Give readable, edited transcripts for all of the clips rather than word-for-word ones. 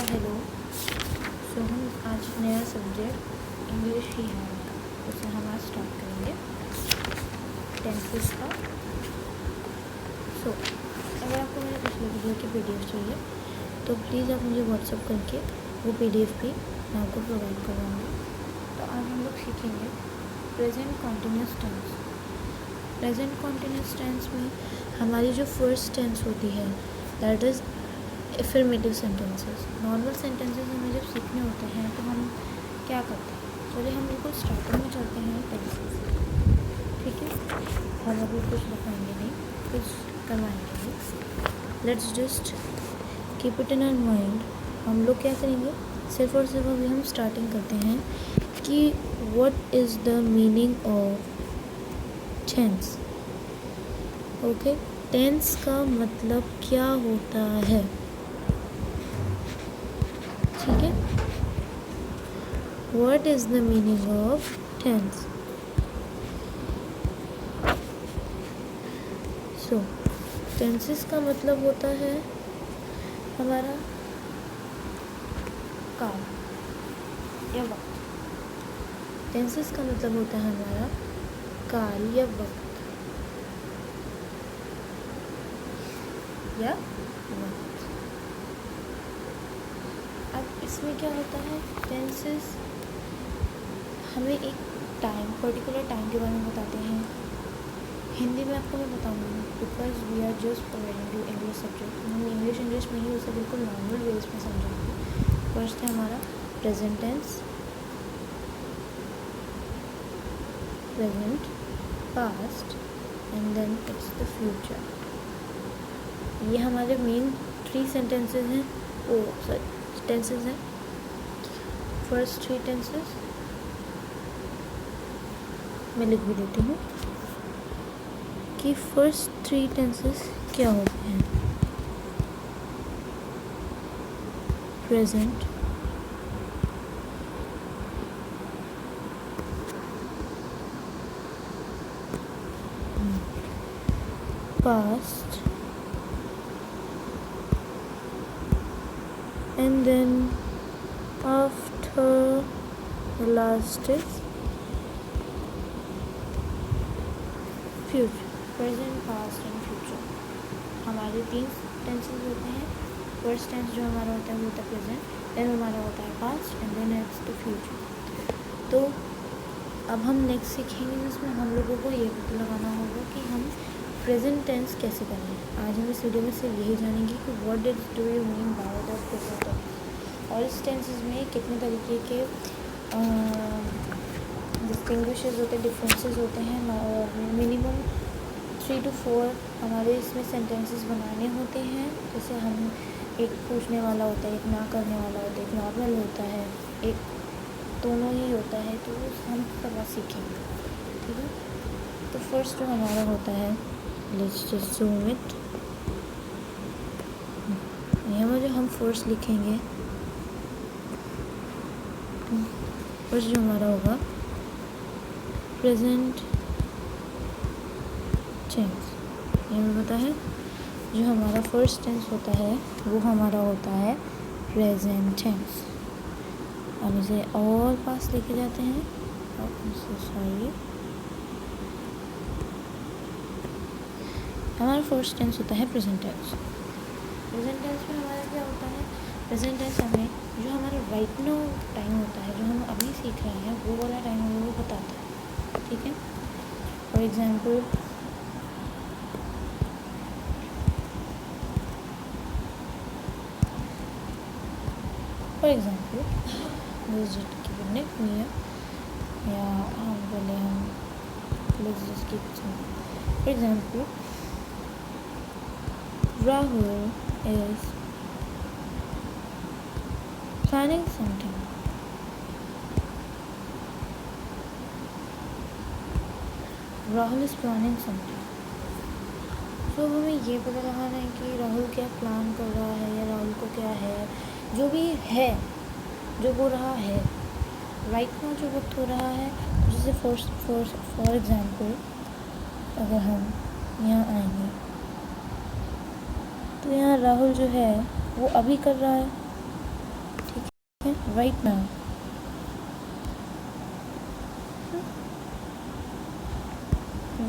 Hello. सो हम आज नया सब्जेक्ट इंग्लिश ही है, उसे हम आज स्टार्ट करेंगे टेंसेस का। अगर आपको मेरे पिछले वीडियो की PDF चाहिए तो प्लीज़ आप मुझे व्हाट्सअप करके वो PDF भी मैं आपको प्रोवाइड करवाऊँगी। तो आज हम लोग सीखेंगे present continuous tense. Present continuous tense में हमारी जो फर्स्ट टेंस होती है that is affirmative sentences. Normal sentences हमें जब सीखने होते हैं तो हम क्या करते हैं, चलिए हम बिल्कुल स्टार्टिंग में चलते हैं टेंसेस। ठीक है, हम अभी कुछ लिखाएंगे नहीं, कुछ करवाएंगे नहीं। Let's just keep it in our mind. हम लोग क्या करेंगे, सिर्फ और सिर्फ अभी हम स्टार्टिंग करते हैं कि what is the meaning of tense. Okay, tense का मतलब क्या होता है, ठीक है। What is the meaning of tense. So tenses का मतलब होता है हमारा काल या वक्त। टेंसेस का मतलब होता है हमारा काल या वक्त या वक्त। अब इसमें क्या होता है, टेंसेस हमें एक टाइम, पर्टिकुलर टाइम के बारे में बताते हैं। हिंदी में आपको मैं बताऊँगी because we are just providing to English subject. हम इंग्लिश में ही उसे बिल्कुल नॉर्मल वेज में समझाएंगे। फर्स्ट है हमारा present tense, present, past and then it's the future. ये हमारे मेन 3 सेंटेंसेस हैं, टेंसेस हैं। फर्स्ट 3 टेंसेस मैं लिख भी देती हूँ कि फर्स्ट 3 टेंसेस क्या होते हैं। Present, past and then after the last is future। Present, past and future हमारे 3 टेंसेस होते हैं। फर्स्ट टेंस जो हमारा होता है वो होता है प्रेजेंट, देन हमारा होता है past and then it's the future. तो अब हम नेक्स्ट सीखेंगे जिसमें हम लोगों को ये पता लगाना होगा कि हम प्रेजेंट टेंस कैसे करें। आज हम इस वीडियो में सिर्फ यही जानेंगे कि what do you mean by the present tense, और इस टेंसेस में कितने तरीके के डिस्टिंग्विशेस होते हैं, डिफरेंसेस होते हैं। मिनिमम 3 to 4 हमारे इसमें सेंटेंसेस बनाने होते हैं। जैसे हम एक पूछने वाला होता है, एक ना करने वाला होता है, एक नॉर्मल होता है, एक दोनों ही होता है। तो हम सब सीखेंगे, ठीक है। तो फर्स्ट जो हमारा होता है, लेट्स जस्ट ज़ूम इट। यहाँ में जो हम फर्स्ट लिखेंगे, फर्स्ट जो हमारा होगा प्रेजेंट टेंस। ये हमें पता है जो हमारा फर्स्ट टेंस होता है वो हमारा होता है प्रेजेंट टेंस। अब इसे और पास लेके जाते हैं। सॉरी, हमारा फर्स्ट टेंस होता है प्रेजेंट टेंस। प्रेजेंट टेंस में हमारा क्या होता है, प्रेजेंट टेंस हमें जो हमारा राइट नाउ टाइम होता है, जो हम अभी सीख रहे हैं, वो वाला टाइम हमें वो बताता है, ठीक है। फॉर एग्जाम्पल या हम बोले हम let's just keep it simple. For example Rahul is planning something। Rahul is planning something. तो हमें ये पता लगाना है कि राहुल क्या प्लान कर रहा है या राहुल को क्या है, जो भी है, जो हो रहा है राइट नाउ, जो वक्त हो रहा है। जैसे फॉर एग्जाम्पल अगर हम यहाँ आएंगे तो यहाँ राहुल जो है वो अभी कर रहा है, right now,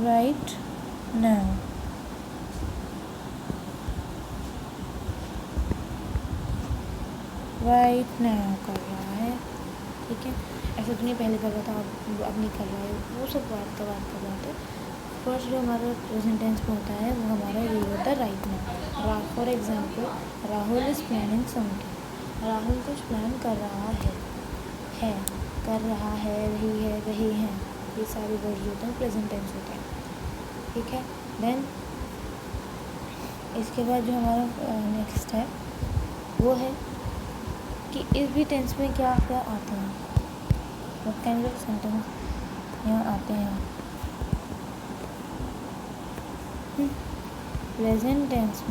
right now, right now कर रहा है, ठीक है। ऐसा तो नहीं पहले कर रहा था, अब नहीं कर रहा है, वो सब बात है। फर्स्ट जो हमारा प्रेजेंट टेंस में होता है वो हमारा ये होता है right now. For example, Rahul is planning something, Rahul कुछ प्लान कर रहा है, कर रहा है, रही है, ये सारे वर्ड जो होते हैं प्रेजेंट टेंस होते हैं, ठीक है। देन इसके बाद जो हमारा नेक्स्ट है वो है कि इस भी टेंस में क्या क्या आते हैं, व्हाट काइंड ऑफ सेंटेंस यहाँ आते हैं। प्रेजेंट टेंस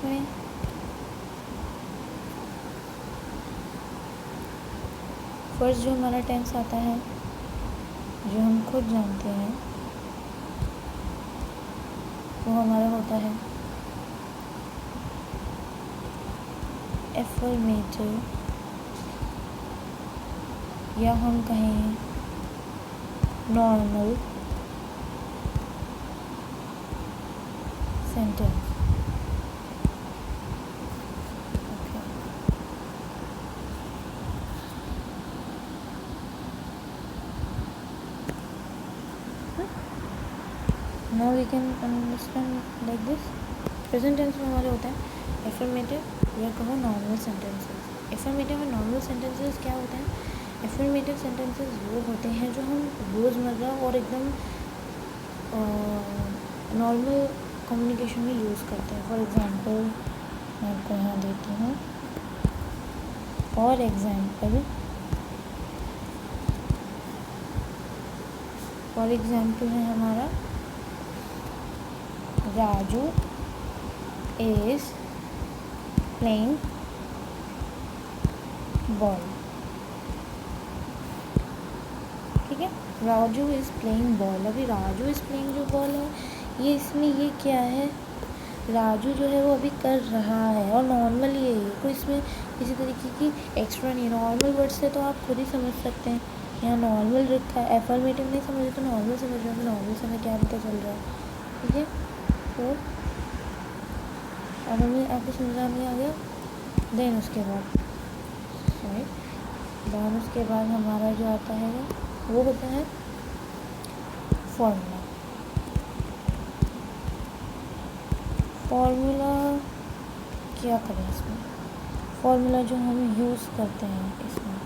में फर्स्ट जो हमारा टेंस आता है जो हम खुद जानते हैं वो हमारा होता है एफर्मेटिव, या हम कहें normal sentence. Now we can understand like this. Present tense में हमारे होता है एफर्मेटिव या कहो नॉर्मल सेंटेंसेस। एफर्मेटिव और नॉर्मल सेंटेंसेस क्या होते हैं? एफर्मेटिव सेंटेंसेस वो होते हैं जो हम रोज़मर्रा और एकदम नॉर्मल कम्युनिकेशन में यूज़ करते हैं। फॉर एग्ज़ाम्पल मैं आपको यहाँ देती हूँ, फॉर एग्ज़ाम्पल है हमारा राजू इज़ प्लेइंग बॉल, ठीक है। राजू इज़ प्लेइंग बॉल, अभी राजू इज़ प्लेइंग जो बॉल है ये इसमें ये क्या है, राजू जो है वो अभी कर रहा है और नॉर्मल ये है, कोई इसमें किसी तरीके की एक्स्ट्रा नहीं। नॉर्मल वर्ड से तो आप खुद ही समझ सकते हैं, यहाँ नॉर्मल रखा है, एफर्मेटिव नहीं समझे तो नॉर्मल समझ रहे हो, नॉर्मल से हमें क्या पता चल रहा है, ठीक है। तो अब हमें आपको समझा में आ गया। देन उसके बाद हमारा जो आता है वो होता है फॉर्मूला। फॉर्मूला क्या करें इसमें? फॉर्मूला जो हम यूज़ करते हैं इसमें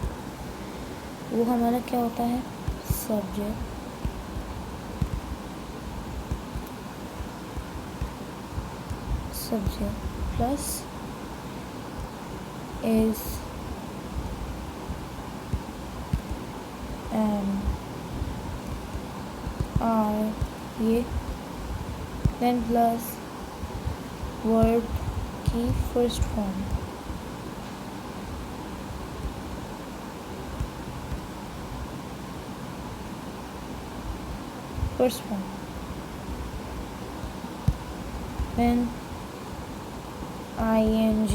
वो हमारा क्या होता है? Subject plus is and are ये, देन प्लस वर्ब की first form, then ing,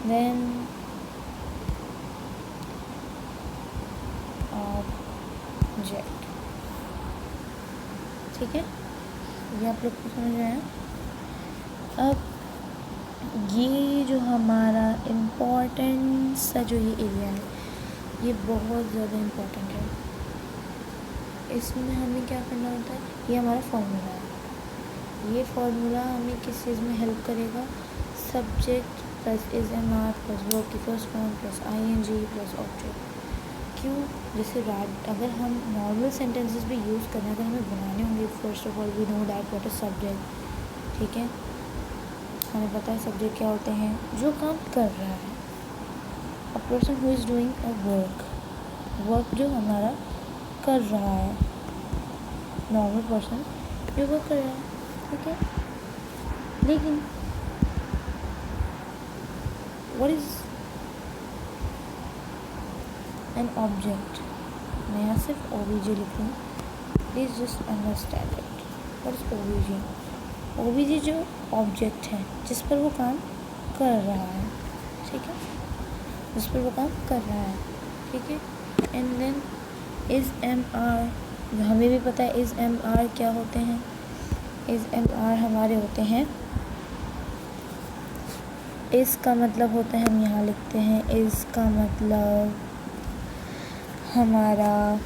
then object, ठीक है। ये आप लोग को समझ आया। अब ये जो हमारा इम्पोर्टेंट सा जो ये एरिया है ये बहुत ज़्यादा इम्पोर्टेंट है। इसमें हमें क्या करना होता है, ये हमारा फॉर्मूला है। ये फॉर्मूला हमें किस चीज़ में हेल्प करेगा? Subject plus is am are plus verb की first form plus ing plus object. क्यों? जैसे अगर हम नॉर्मल सेंटेंसेस भी यूज़ करें, अगर हमें बनाने होंगे, first of all we know that what is subject, ठीक है। हमें पता है सब्जेक्ट क्या होते हैं, जो काम कर रहा है, a person who is doing a work जो हमारा कर रहा है, नॉर्मल पर्सन जो वर्क कर रहा है, ठीक है। लेकिन व्हाट इज़ एन ऑब्जेक्ट? मैं यहाँ सिर्फ OBJ लिखूँ, please just understand it. What is OBJ? OBJ जो ऑब्जेक्ट है जिस पर वो काम कर रहा है, ठीक है, जिस पर वो काम कर रहा है, ठीक है। And then is am are, हमें भी पता है इज़ एम आर क्या होते हैं। इज़ एम आर हमारे होते हैं, इस का मतलब होता है, हम यहाँ लिखते हैं इस का मतलब हमारा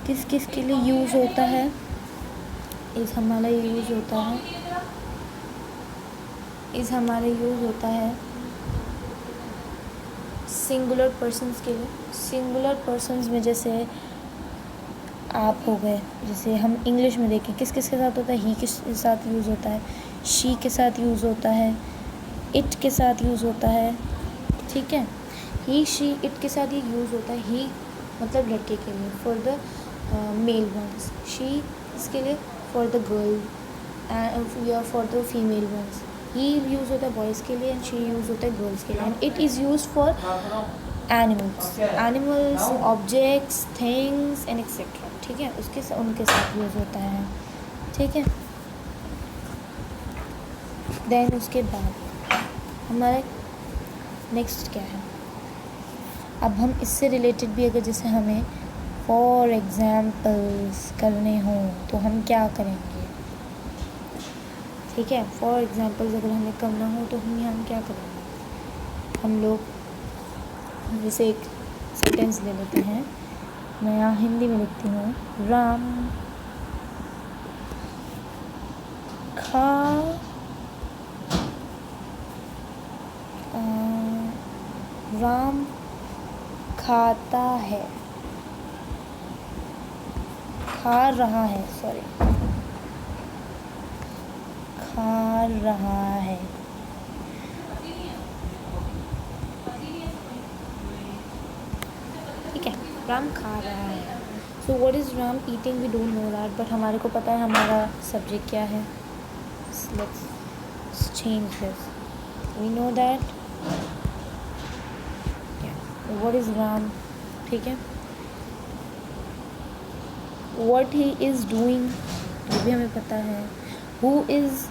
किस किस के लिए यूज़ होता है। इस हमारा यूज़ होता है, इस हमारा यूज़ होता है सिंगुलर पर्सन्स के लिए। सिंगुलर पर्सन्स में जैसे आप हो गए, जैसे हम इंग्लिश में देखें किस किस के साथ होता है, ही के साथ यूज़ होता है, शी के साथ यूज़ होता है, इट के साथ यूज़ होता है, ठीक है। ही शी इट के साथ ये यूज़ होता है। ही मतलब लड़के के लिए, for the male ones. She इसके लिए फॉर द गर्ल या for the female ones. He use होता है बॉयज़ के लिए एंड शी यूज़ होता है गर्ल्स के लिए। And it is use for animals, objects, things and etcetera, ठीक है, उनके साथ यूज़ होता है, ठीक है। देन उसके बाद हमारा नेक्स्ट क्या है, अब हम इससे रिलेटेड भी अगर जैसे हमें फॉर एग्ज़ाम्पल्स करने हों तो हम क्या करेंगे, ठीक है। फॉर एग्ज़ाम्पल्स अगर हमें करना हो तो हम क्या करेंगे, हम लोग जैसे एक सेंटेंस ले लेते हैं, मैं यहाँ हिंदी में लिखती हूँ, राम राम खाता है, खा रहा है, सॉरी, खा रहा है, ठीक है, राम खा रहा है। So what is Ram eating, we don't know that, but हमारे को पता है हमारा सब्जेक्ट क्या है। Let's change this, we know that what is Ram, ठीक है। व्हाट ही इज़ डूइंग ये भी हमें पता है। हु इज़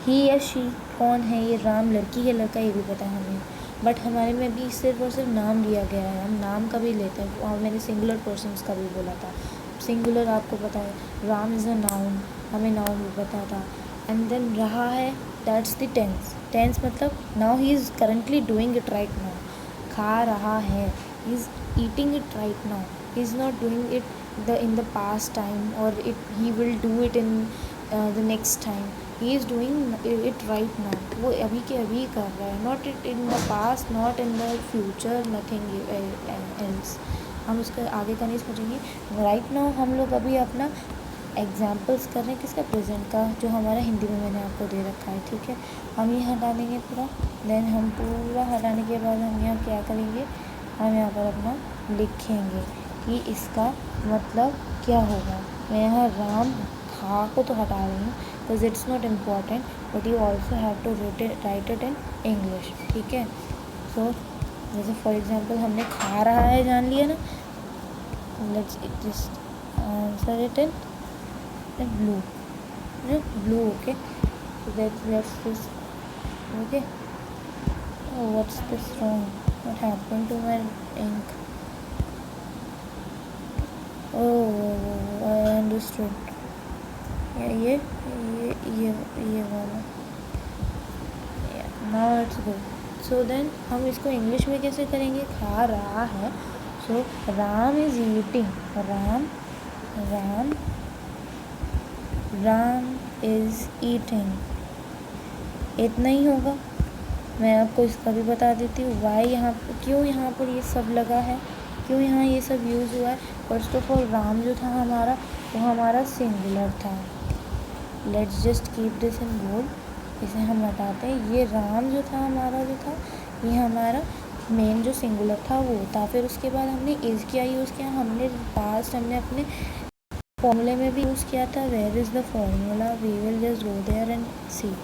ही या शी, कौन है ये, राम लड़की है लड़का, ये भी पता है हमें। बट हमारे में भी सिर्फ और सिर्फ नाम लिया गया है, हम नाम का भी लेते हैं, और मैंने सिंगुलर पर्सन्स का भी बोला था। सिंगुलर आपको पता है, राम इज़ अ नाउन, हमें नाउन भी पता था। एंड देन रहा है, दैट्स द टेंस। टेंस मतलब now he is currently doing it right now, खा रहा है, ही is eating it right now, he is not doing it in the past time, or he will do it in the next time. He is doing it right now, वो अभी के अभी कर रहा है, not it in the past, not in the future, nothing else। हम उसका आगे का नहीं सोचेंगे। राइट नाउ हम लोग अभी अपना एग्जाम्पल्स कर रहे हैं किसका, प्रेजेंट का, जो हमारा हिंदी में मैंने आपको दे रखा है, ठीक है। हम ये हटा देंगे पूरा। देन हम पूरा हटाने के बाद हम यहाँ क्या करेंगे, हम यहाँ पर अपना लिखेंगे कि इसका मतलब क्या होगा। मैं यहाँ राम खा को तो हटा रही हूँ because it's not important, but you also have to write it in English, ठीक है। सो जैसे फॉर एग्जांपल हमने खा रहा है जान लिया ना, let's just answer it in blue, blue, okay. Let's this, okay. What's this wrong, what happened to my ink, I understood। ये वाला, now it's good। So then हम इसको इंग्लिश में कैसे करेंगे, खा रहा है, so Ram is eating, Ram is eating, इतना ही होगा। मैं आपको इसका भी बता देती हूँ वाई यहाँ, क्यों यहाँ पर ये सब लगा है, क्यों यहाँ ये सब यूज़ हुआ है। फर्स्ट ऑफ ऑल राम जो था हमारा, वो हमारा सिंगुलर था। Let's just keep this in bold, इसे हम हटाते हैं। ये राम जो था हमारा, जो था ये हमारा मेन जो सिंगुलर था वो था। फिर उसके बाद हमने इज़ क्या यूज़ किया, हमने पास्ट हमने अपने फॉर्मूले में भी यूज़ किया था। Where is the formula, we will just go there and see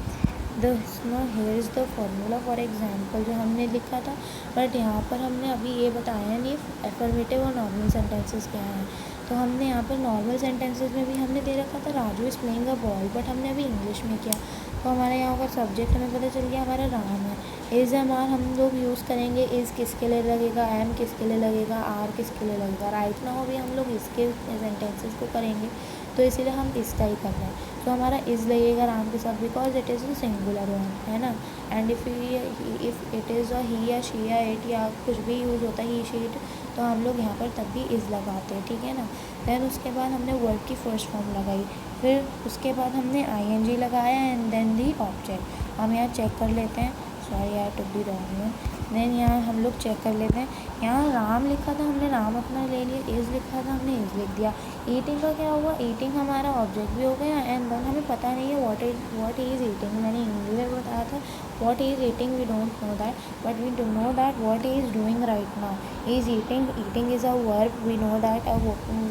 here is the formula for example जो हमने लिखा था। बट यहाँ पर हमने अभी ये बताया नहीं एफर्मेटिव और नॉर्मल सेंटेंसेस क्या हैं, तो हमने यहाँ पर नॉर्मल सेंटेंसेस में भी हमने दे रखा था Raju is playing a ball, but हमने अभी इंग्लिश में किया। तो हमारे यहाँ का सब्जेक्ट हमें पता चल गया हमारा राम है। इज़ हमारा हम लोग यूज़ करेंगे, इज़ किसके लिए लगेगा, एम किसके लिए लगेगा, आर किसके लिए लगेगा। राइट नाउ भी हम लोग इसके सेंटेंसेस को करेंगे, तो इसीलिए हम इसका ही कर रहे हैं। तो हमारा इज़ लगेगा राम के साथ because it is a singular one, है ना। And if it is a he या शी या इट या कुछ भी यूज़ होता है ही शी इट, तो हम लोग यहाँ पर तब भी इज़ लगाते हैं, ठीक है ना। देन उसके बाद हमने वर्ड की फर्स्ट फॉर्म लगाई, फिर उसके बाद हमने ing लगाया एंड देन दी ऑब्जेक्ट। हम यहाँ चेक कर लेते हैं, sorry I took the wrong one. Then यहाँ हम लोग चेक कर लेते हैं, यहाँ राम लिखा था हमने राम अपना ले लिया, इज़ लिखा था हमने इज़ लिख दिया। ईटिंग का क्या हुआ, ईटिंग हमारा ऑब्जेक्ट भी हो गया एंड देन हमें पता नहीं है व्हाट ही इज़ ईटिंग। मैंने इंग्लिश में बताया था what he is eating, we don't know that, but we do know that what he is doing right now. He is eating, eating is a verb, we know that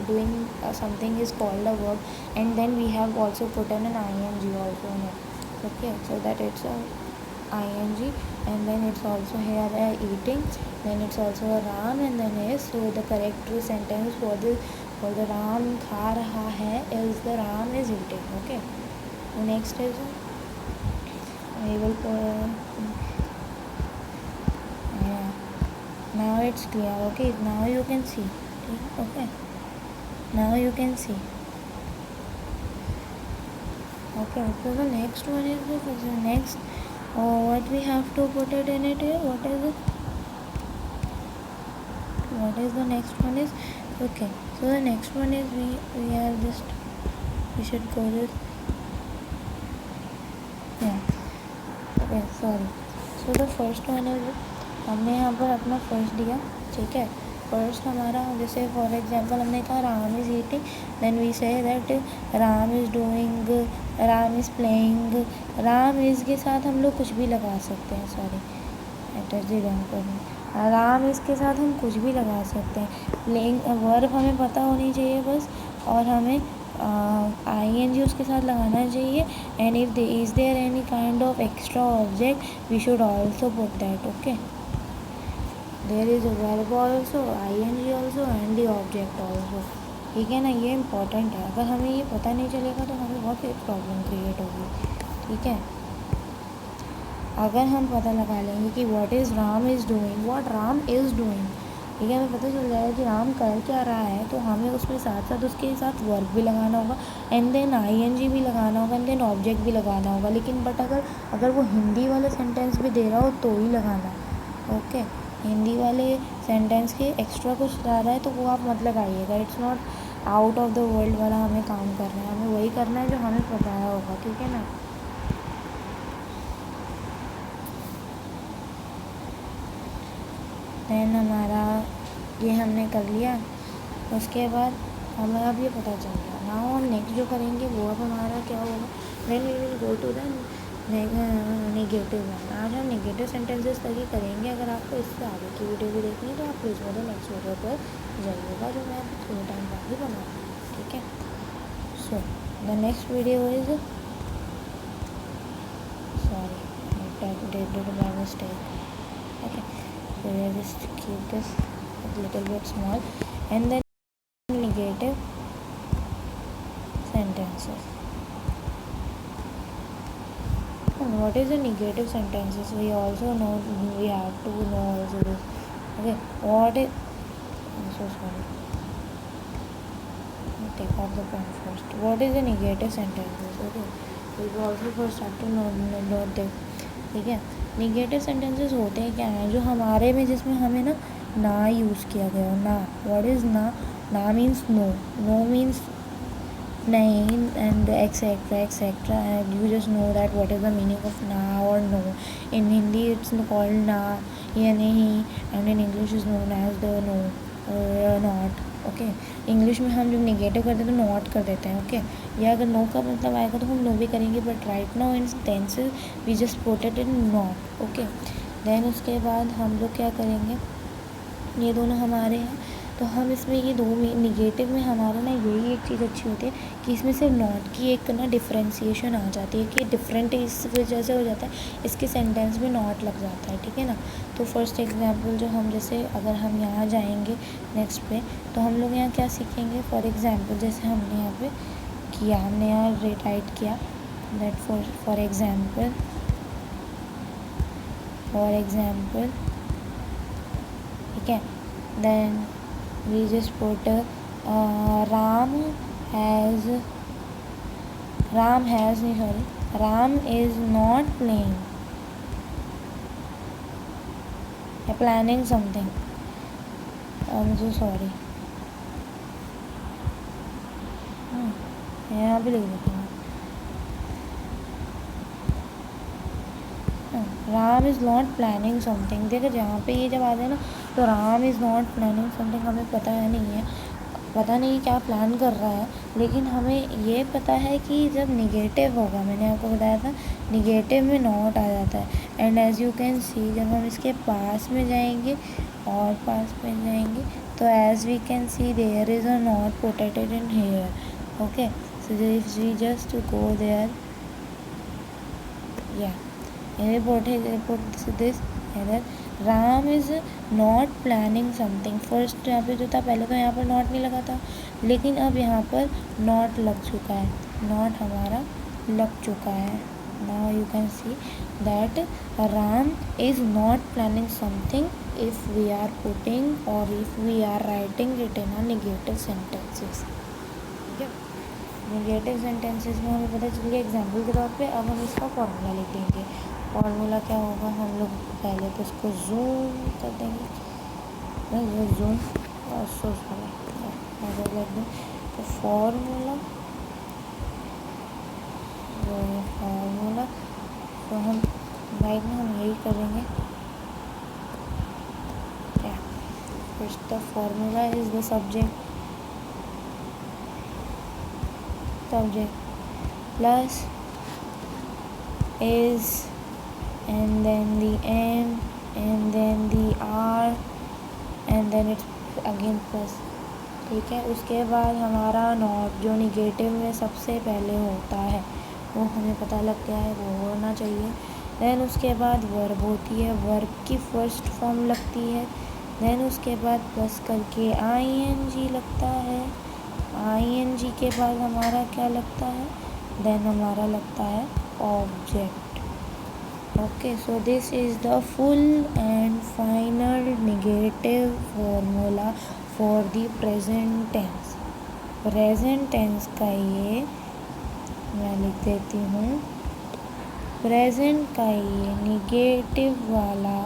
doing something is called a verb, and then we have also put an ing also in it, okay, so that it's a ing, and then it's also here eating, then it's also a ram, and then is, so the correct sentence for the ram खा रहा है is the ram is eating, okay. The next is I will yeah, now it's clear, okay, now you can see, okay, now you can see, okay. So the next one is the next what we have to put it in it here, what is it, what is the next one is, okay. So the next one is we are just, we should go this, yeah, okay, sorry. So the first one is हमने यहाँ पर अपना first दिया, ठीक है। First हमारा जैसे for example हमने कहा Ram is eating, then we say that Ram is doing, Ram is playing. Ram is के साथ हम लोग कुछ भी लगा सकते हैं, सॉरी एटर्जी रॉन्ग करना, राम इज़ के साथ हम कुछ भी लगा सकते हैं। प्लेइंग वर्ब हमें पता होनी चाहिए बस, और हमें ing उसके साथ लगाना चाहिए। And if is there any kind of extra object we should also put that, okay. There is a verb also, ing also and the object also, ठीक है ना। ये इम्पॉर्टेंट है, अगर हमें ये पता नहीं चलेगा तो हमें बहुत प्रॉब्लम क्रिएट होगी, ठीक है। अगर हम पता लगा लेंगे कि what is Ram is doing, what Ram is doing, ठीक है, हमें पता चल जाएगा कि राम कर क्या रहा है, तो हमें उसके साथ साथ उसके साथ वर्ब भी लगाना होगा एंड देन ing भी लगाना होगा एंड देन ऑब्जेक्ट भी लगाना होगा। लेकिन बट अगर वो हिंदी वाले सेंटेंस भी दे रहा हो तो ही लगाना, ओके। हिंदी वाले सेंटेंस के एक्स्ट्रा कुछ आ रहा है तो वो आप मत लगाइएगा, it's not out of the world वाला हमें काम करना है, हमें वही करना है जो हमें बताया होगा, ठीक है ना। देन हमारा ये हमने कर लिया, उसके बाद हमें अब ये पता चल गया। नाउ हम नेक्स्ट जो करेंगे वो अब हमारा क्या होगा, then we will go to the negative one. आज हम नेगेटिव सेंटेंसेस तक ही करेंगे। अगर आपको इससे आगे की वीडियो भी देखनी है तो आप प्लीज़ मेरे नेक्स्ट वीडियो पर जाइएगा, जो मैं थोड़े टाइम बाद ही बनाऊँगी, ठीक है। So the next video is, sorry did by mistake, okay, so we'll just keep this a little bit small, and then negative sentences. And what is the negative sentences? We also know, we have to know also this, okay. What is, I'm so sorry, I'll take off the pen first. What is the negative sentences, okay, we also first have to know this, ठीक है। Negative sentences होते हैं क्या हैं, जो हमारे में जिसमें हमें ना यूज़ किया गया हो, ना। व्हाट इज़ ना मीन्स नो, नो मीन्स नहीं, and etcetera etcetera, and you just know that what is the meaning of ना और no. In Hindi it's called ना या नहीं, and in English is known as the no और not, okay. English में हम जब निगेटिव करते हैं तो नॉट कर देते हैं, ओके। या अगर नो का मतलब आएगा तो हम नो भी करेंगे, but right now in tenses we just put it in not, okay. Then उसके बाद हम लोग क्या करेंगे, ये दोनों हमारे हैं। तो हम इसमें ये दो में निगेटिव में हमारा ना यही एक चीज़ अच्छी होती है कि इसमें सिर्फ नॉट की एक ना डिफ्रेंसिएशन आ जाती है कि डिफरेंट इस वजह से हो जाता है, इसके सेंटेंस में नॉट लग जाता है, ठीक है ना। तो फर्स्ट एग्जांपल जो हम जैसे अगर हम यहाँ जाएंगे नेक्स्ट पे, तो हम लोग यहाँ क्या सीखेंगे। फॉर एग्जांपल जैसे हमने यहाँ पे किया, हमने यहाँ राइट किया दैट फॉर एग्जांपल ठीक है, then we just put Ram is not planning something. I'm so sorry. यहाँ पे लिख देती हूँ, Ram is not planning something. देखो जहाँ पे ये जब आ जाए ना, तो Ram is not planning something, हमें पता नहीं क्या प्लान कर रहा है, लेकिन हमें ये पता है कि जब निगेटिव होगा, मैंने आपको बताया था निगेटिव में नॉट आ जाता है। And as you can see जब हम इसके पास में जाएंगे तो as we can see there is a not protected in here. Okay, so if we just go there, या this Ram is not planning something. First यहाँ पे जो था, पहले तो यहाँ पर नॉट नहीं लगा था, लेकिन अब यहाँ पर नॉट लग चुका है, नॉट हमारा लग चुका है। Now you can see that Ram is not planning something if we are putting और if we are writing it in a negative sentences. ठीक है, नेगेटिव सेंटेंसेस में हमें पता चल गया एग्जाम्पल के तौर पे। अब हम इसका फॉर्मूला लिख देंगे। फॉर्मूला क्या होगा, हम लोग पहले तो इसको जूम कर देंगे, जूम तो फॉर्मूला तो हम राइट में हम यही करेंगे। First the formula is the subject plus is and then the m and then the r and then it's again plus। ठीक है, उसके बाद हमारा नॉट जो निगेटिव में सबसे पहले होता है वो हमें पता लग गया है, वो होना चाहिए। देन उसके बाद वर्ब होती है, वर्ब की फर्स्ट फॉर्म लगती है। देन उसके बाद प्लस करके ing लगता है, ing के बाद हमारा क्या लगता है, देन हमारा लगता है object. Okay, so this is the full and final negative formula for the present tense. Present tense का ये मैं लिख देती हूँ, प्रेजेंट का ये नेगेटिव वाला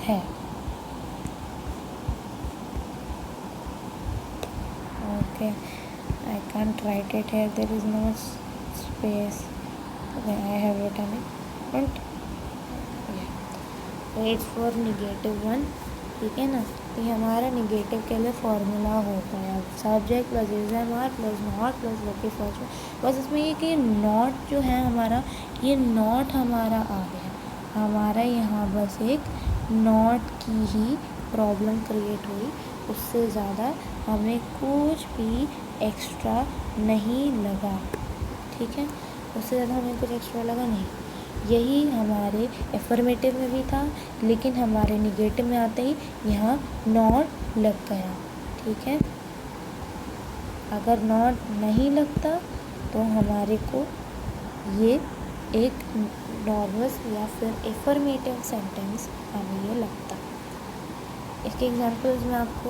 है। Okay, I can't write it here, there is no space. Okay, I have written it, but yeah, it's for negative one। ठीक है ना, तो ये हमारा नेगेटिव के लिए फॉर्मूला होता है। Subject plus is am are plus not plus verb की फर्स्ट। बस इसमें ये कि नॉट जो है हमारा, ये नॉट हमारा आ गया, हमारा यहाँ बस एक नॉट की ही प्रॉब्लम क्रिएट हुई, उससे ज़्यादा हमें कुछ भी एक्स्ट्रा नहीं लगा। ठीक है, उससे ज़्यादा हमें कुछ एक्स्ट्रा लगा नहीं। यही हमारे एफर्मेटिव में भी था, लेकिन हमारे निगेटिव में आते ही यहाँ नॉट लग गया। ठीक है, अगर नॉट नहीं लगता तो हमारे को ये एक नॉर्मस या फिर एफर्मेटिव सेंटेंस हमें ये लगता। इसके एग्जांपल्स मैं आपको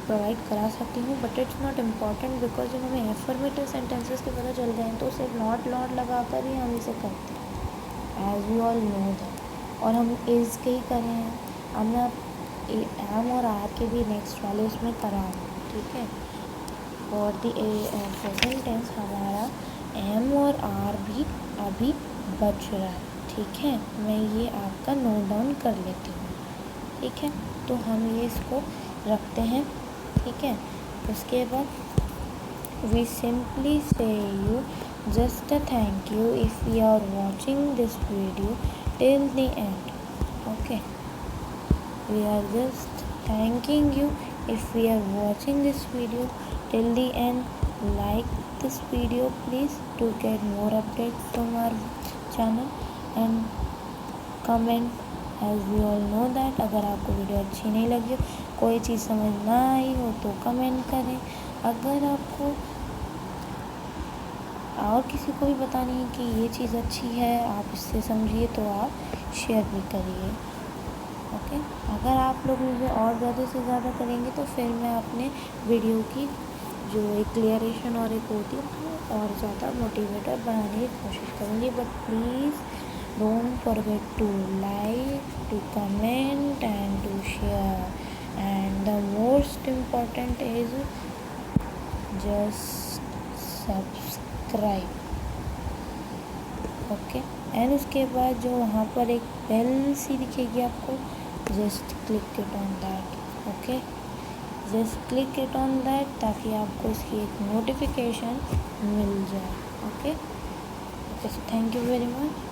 प्रोवाइड करा सकती हूँ, but it's not important because जब हमें एफर्मेटिव सेंटेंसेस के पता चल गए हैं तो सिर्फ नॉट लगा कर ही हम इसे करते हैं, as you all know that. और हम इज़ के ही करें हैं, अब मैं एम और आर के भी नेक्स्ट वाले उसमें करा रही हूँ। ठीक है, और द प्रेजेंट टेंस हमारा एम और आर भी अभी बच रहा है। ठीक है, मैं ये आपका नोट डाउन कर लेती हूँ। ठीक है, तो हम ये इसको रखते हैं। ठीक है, उसके बाद we simply say you just a thank you if you are watching this video till the end. Okay, we are just thanking you. If we are watching this video till the end, like this video please to get more updates from our channel and comment. As we all know that अगर आपको video अच्छी नहीं लगी हो, कोई चीज़ समझ ना आई हो तो कमेंट करें। अगर आपको और किसी को भी बतानी है कि ये चीज़ अच्छी है, आप इससे समझिए, तो आप शेयर भी करिए। ओके, अगर आप लोग मुझे और ज़्यादा से ज़्यादा करेंगे तो फिर मैं अपने वीडियो की जो एक क्लियरेशन और एक होती है और ज़्यादा मोटिवेटर बनाने की कोशिश करूँगी। But please don't forget to like, to comment and to share, and the most important is just subscribe. Okay, and उसके बाद जो वहाँ पर एक बेल सी दिखेगी आपको, just click it on that. Okay, just click it on that ताकि आपको इसकी एक नोटिफिकेशन मिल जाए। Okay, so thank you very much.